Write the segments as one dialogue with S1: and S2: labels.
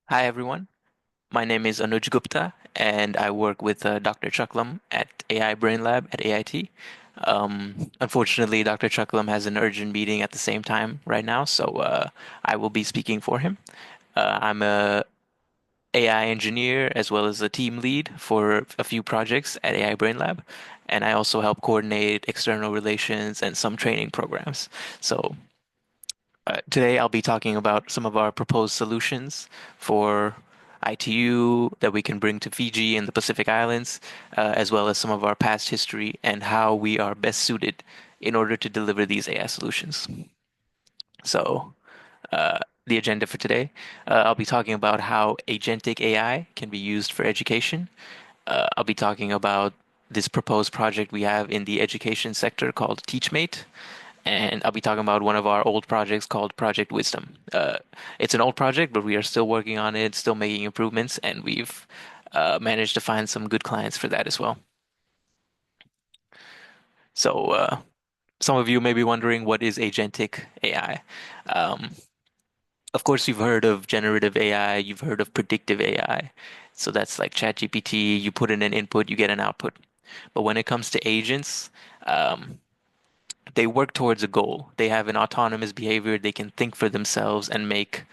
S1: Hi, everyone. My name is Anuj Gupta, and I work with Dr. Chaklam at AI Brain Lab at AIT. Unfortunately, Dr. Chaklam has an urgent meeting at the same time right now, so I will be speaking for him. I'm a AI engineer as well as a team lead for a few projects at AI Brain Lab, and I also help coordinate external relations and some training programs. So today, I'll be talking about some of our proposed solutions for ITU that we can bring to Fiji and the Pacific Islands, as well as some of our past history and how we are best suited in order to deliver these AI solutions. So, the agenda for today, I'll be talking about how agentic AI can be used for education. I'll be talking about this proposed project we have in the education sector called TeachMate, and I'll be talking about one of our old projects called Project Wisdom. It's an old project, but we are still working on it, still making improvements, and we've managed to find some good clients for that as well. So, some of you may be wondering, what is agentic AI? Um, of course, you've heard of generative AI, you've heard of predictive AI. So that's like ChatGPT, you put in an input, you get an output. But when it comes to agents, um, they work towards a goal. They have an autonomous behavior. They can think for themselves and make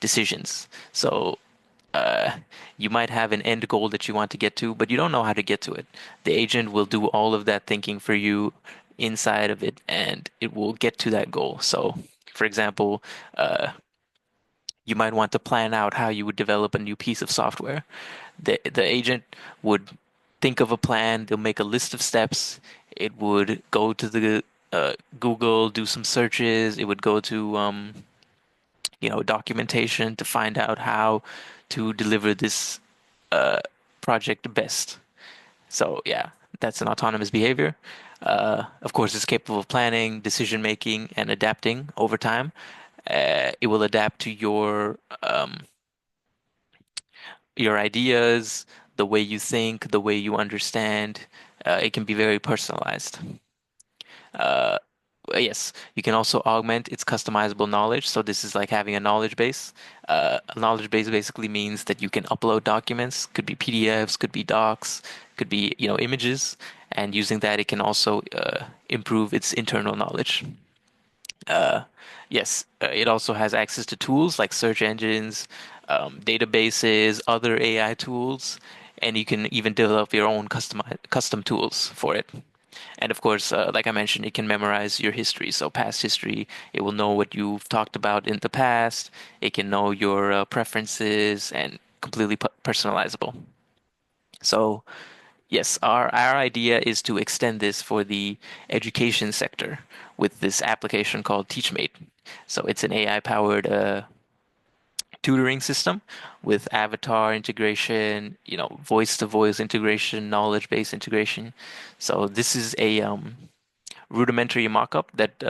S1: decisions. So uh, you might have an end goal that you want to get to, but you don't know how to get to it. The agent will do all of that thinking for you inside of it, and it will get to that goal. So, for example, uh, you might want to plan out how you would develop a new piece of software. The agent would think of a plan. They'll make a list of steps. It would go to the Google, do some searches. It would go to documentation to find out how to deliver this uh, project best. So yeah, that's an autonomous behavior. Of course, it's capable of planning, decision making, and adapting over time. It will adapt to your ideas, the way you think, the way you understand. It can be very personalized. Uh, yes, you can also augment its customizable knowledge. So this is like having a knowledge base. A knowledge base basically means that you can upload documents, could be PDFs, could be docs, could be, images, and using that it can also improve its internal knowledge. Uh, yes, it also has access to tools like search engines, databases, other AI tools, and you can even develop your own custom tools for it. And of course, like I mentioned, it can memorize your history. So past history, it will know what you've talked about in the past. It can know your preferences and completely personalizable. So yes, our idea is to extend this for the education sector with this application called TeachMate. So it's an AI powered tutoring system with avatar integration, voice to voice integration, knowledge base integration. So this is a rudimentary mock-up that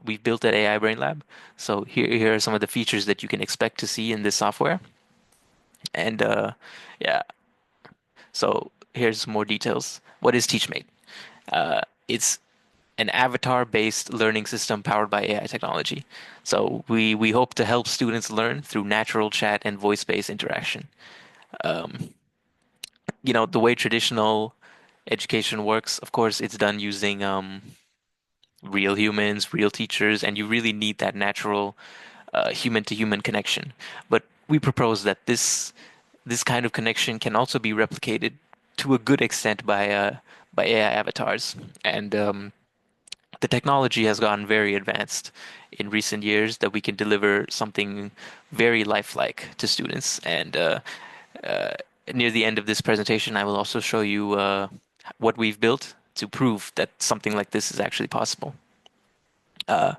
S1: we've built at AI Brain Lab. So here are some of the features that you can expect to see in this software. And yeah, so here's some more details. What is TeachMate? It's an avatar-based learning system powered by AI technology. So we hope to help students learn through natural chat and voice-based interaction. The way traditional education works, of course, it's done using real humans, real teachers, and you really need that natural human-to-human connection. But we propose that this kind of connection can also be replicated to a good extent by AI avatars, and the technology has gotten very advanced in recent years that we can deliver something very lifelike to students. And uh, near the end of this presentation, I will also show you what we've built to prove that something like this is actually possible. Yeah,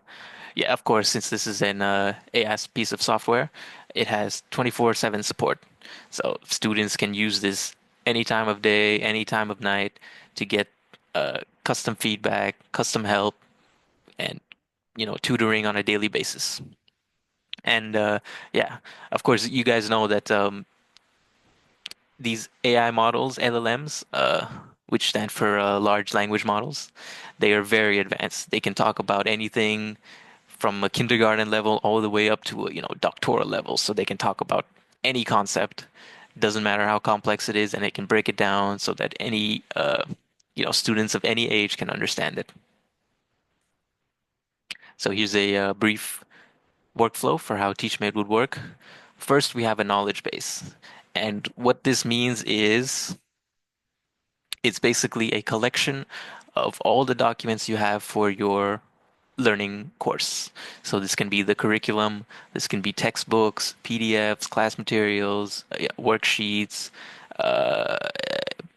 S1: of course, since this is an AI piece of software, it has 24/7 support. So students can use this any time of day, any time of night to get custom feedback, custom help, and tutoring on a daily basis. And yeah, of course, you guys know that these AI models, LLMs, which stand for large language models, they are very advanced. They can talk about anything from a kindergarten level all the way up to a doctoral level. So they can talk about any concept. Doesn't matter how complex it is, and it can break it down so that any students of any age can understand it. So here's a brief workflow for how TeachMate would work. First, we have a knowledge base. And what this means is it's basically a collection of all the documents you have for your learning course. So this can be the curriculum, this can be textbooks, PDFs, class materials, yeah, worksheets, uh,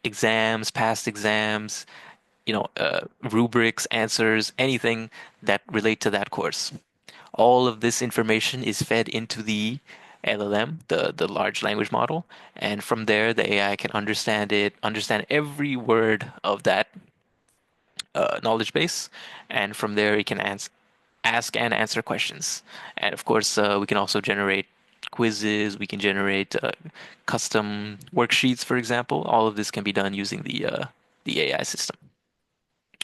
S1: exams, past exams, rubrics, answers, anything that relate to that course. All of this information is fed into the LLM, the large language model, and from there the AI can understand it, understand every word of that knowledge base, and from there it can ask and answer questions. And of course, we can also generate quizzes. We can generate custom worksheets, for example. All of this can be done using the AI system.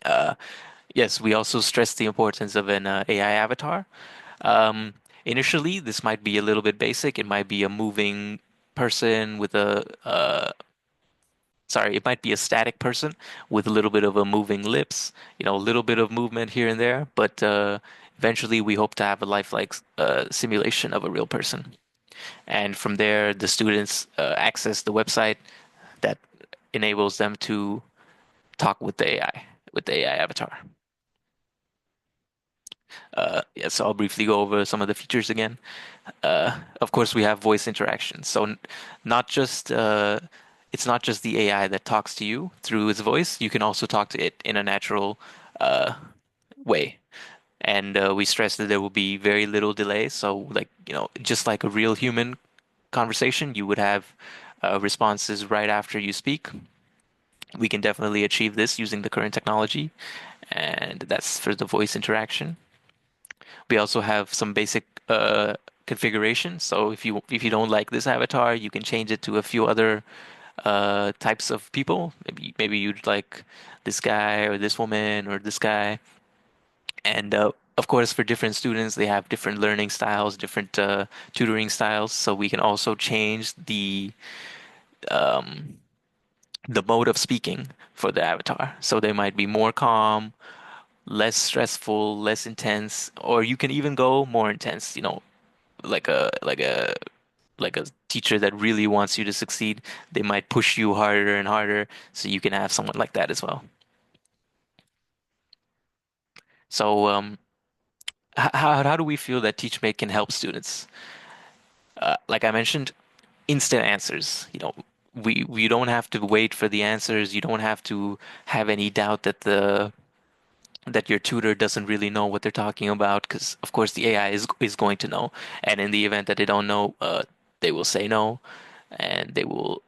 S1: Uh, yes, we also stress the importance of an AI avatar. Um, Initially, this might be a little bit basic. It might be a moving person with it might be a static person with a little bit of a moving lips, a little bit of movement here and there. But eventually, we hope to have a lifelike simulation of a real person. And from there, the students access the website that enables them to talk with the AI, with the AI avatar. Yeah, so I'll briefly go over some of the features again. Of course, we have voice interaction. So not just it's not just the AI that talks to you through its voice. You can also talk to it in a natural uh, way. And we stress that there will be very little delay. So, like, just like a real human conversation, you would have responses right after you speak. We can definitely achieve this using the current technology, and that's for the voice interaction. We also have some basic configuration. So if you don't like this avatar, you can change it to a few other types of people. Maybe you'd like this guy or this woman or this guy. And of course, for different students, they have different learning styles, different tutoring styles. So we can also change um, the mode of speaking for the avatar. So they might be more calm, less stressful, less intense, or you can even go more intense. Like a teacher that really wants you to succeed, they might push you harder and harder. So you can have someone like that as well. So how do we feel that TeachMate can help students? Like I mentioned, instant answers. We don't have to wait for the answers. You don't have to have any doubt that your tutor doesn't really know what they're talking about, because of course the AI is going to know. And in the event that they don't know, they will say no, and they will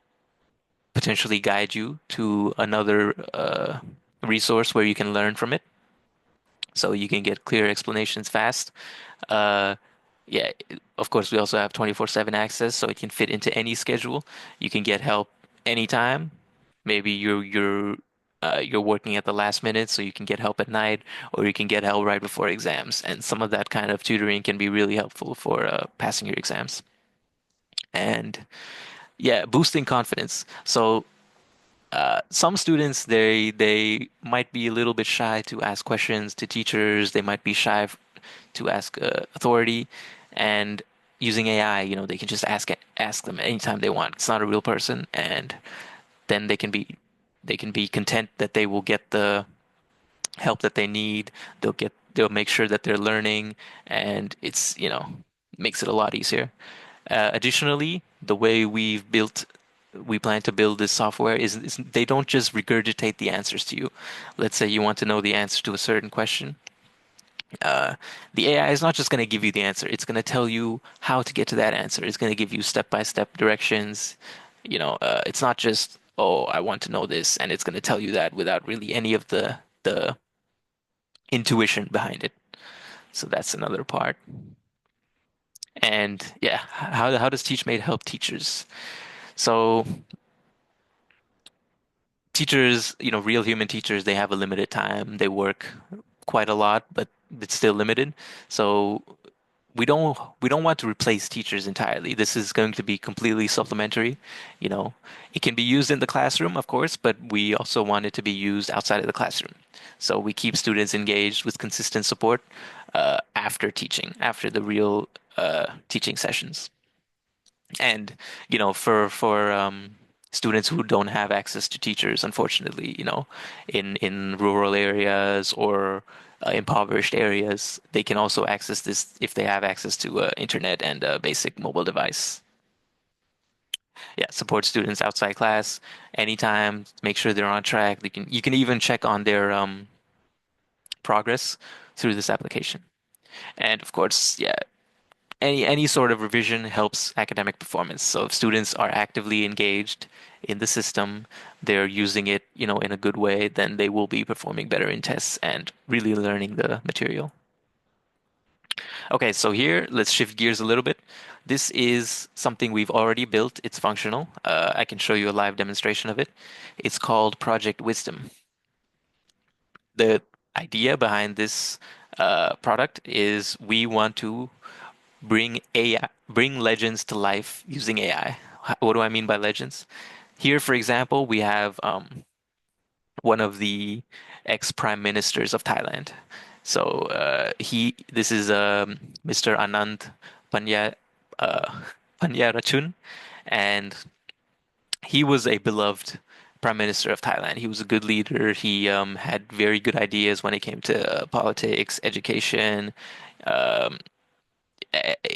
S1: potentially guide you to another resource where you can learn from it, so you can get clear explanations fast. Uh, yeah, of course, we also have 24/7 access, so it can fit into any schedule. You can get help anytime. Maybe you're working at the last minute, so you can get help at night, or you can get help right before exams. And some of that kind of tutoring can be really helpful for passing your exams. And yeah, boosting confidence. So some students they might be a little bit shy to ask questions to teachers. They might be shy to ask authority, and using AI, they can just ask them anytime they want. It's not a real person, and then they can be content that they will get the help that they need. They'll make sure that they're learning, and it's makes it a lot easier. Additionally, the way we plan to build this software is they don't just regurgitate the answers to you. Let's say you want to know the answer to a certain question. Uh, the AI is not just going to give you the answer. It's going to tell you how to get to that answer. It's going to give you step-by-step directions. It's not just, oh, I want to know this, and it's going to tell you that without really any of the intuition behind it. So that's another part. And yeah, how does TeachMate help teachers? So teachers, real human teachers, they have a limited time. They work quite a lot, but it's still limited. So we don't want to replace teachers entirely. This is going to be completely supplementary. You know, it can be used in the classroom, of course, but we also want it to be used outside of the classroom. So we keep students engaged with consistent support after teaching, after the real teaching sessions. And for students who don't have access to teachers, unfortunately, in rural areas or impoverished areas, they can also access this if they have access to internet and a basic mobile device. Yeah, support students outside class anytime. Make sure they're on track. You can even check on their progress through this application. And of course, yeah, any sort of revision helps academic performance. So if students are actively engaged in the system, they're using it, in a good way, then they will be performing better in tests and really learning the material. Okay, so here let's shift gears a little bit. This is something we've already built. It's functional. I can show you a live demonstration of it. It's called Project Wisdom. The idea behind this product is we want to bring legends to life using AI. What do I mean by legends? Here, for example, we have one of the ex-prime ministers of Thailand. So this is Mr. Anand Panya, uh, Panyarachun, and he was a beloved prime minister of Thailand. He was a good leader. He had very good ideas when it came to politics, education, um,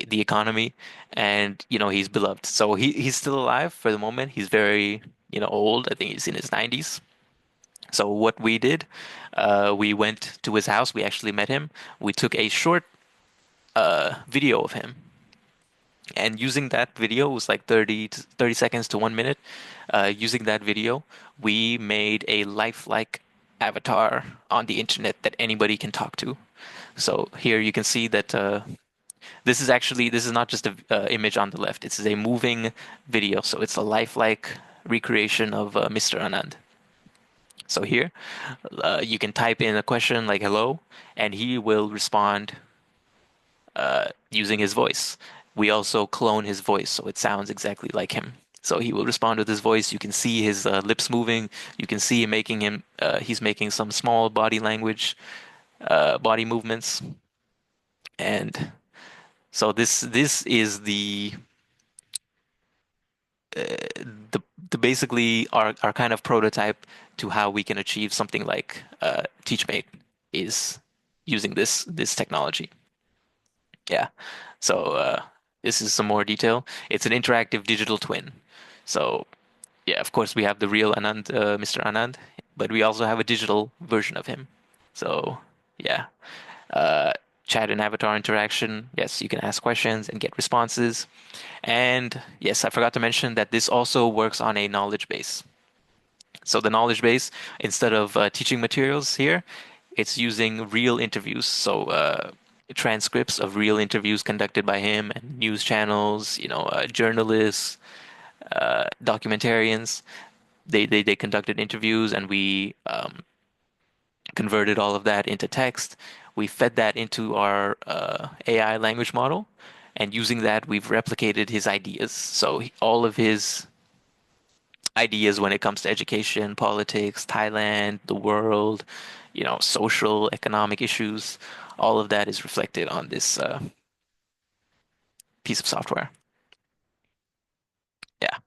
S1: the economy, and he's beloved. So he's still alive for the moment. He's very old. I think he's in his 90s. So what we did, we went to his house. We actually met him. We took a short video of him, and using that video, it was like 30 seconds to 1 minute. Using that video, we made a lifelike avatar on the internet that anybody can talk to. So here you can see that this is not just a image on the left. It's a moving video, so it's a lifelike recreation of Mr. Anand. So here, you can type in a question like "hello," and he will respond using his voice. We also clone his voice, so it sounds exactly like him. So he will respond with his voice. You can see his lips moving. You can see he's making some small body language, body movements, and so this is the basically our kind of prototype to how we can achieve something like TeachMate is using this technology. Yeah. So this is some more detail. It's an interactive digital twin. So yeah, of course we have the real Anand, Mr. Anand, but we also have a digital version of him. So yeah. Uh, Chat and avatar interaction. Yes, you can ask questions and get responses. And yes, I forgot to mention that this also works on a knowledge base. So the knowledge base, instead of teaching materials here, it's using real interviews. So transcripts of real interviews conducted by him and news channels, journalists, documentarians. They conducted interviews, and we converted all of that into text. We fed that into our AI language model, and using that, we've replicated his ideas. So all of his ideas when it comes to education, politics, Thailand, the world, social, economic issues, all of that is reflected on this piece of software. Yeah.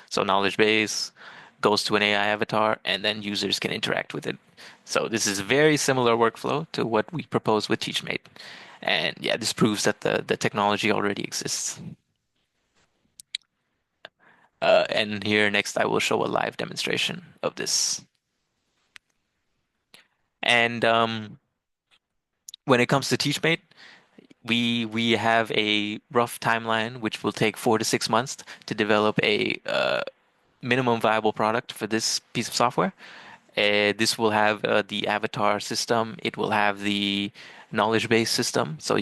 S1: So knowledge base goes to an AI avatar, and then users can interact with it. So this is a very similar workflow to what we propose with TeachMate. And yeah, this proves that the technology already exists. And here next, I will show a live demonstration of this. And when it comes to TeachMate, we have a rough timeline which will take 4 to 6 months to develop a minimum viable product for this piece of software. This will have the avatar system. It will have the knowledge base system, so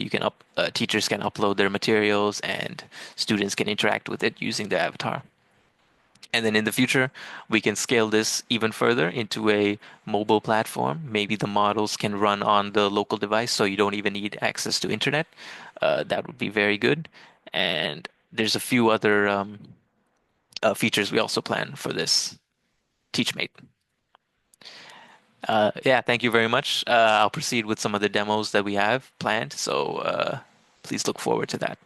S1: teachers can upload their materials and students can interact with it using the avatar. And then in the future, we can scale this even further into a mobile platform. Maybe the models can run on the local device, so you don't even need access to internet. That would be very good. And there's a few other features we also plan for this TeachMate. Yeah, thank you very much. I'll proceed with some of the demos that we have planned. So please look forward to that.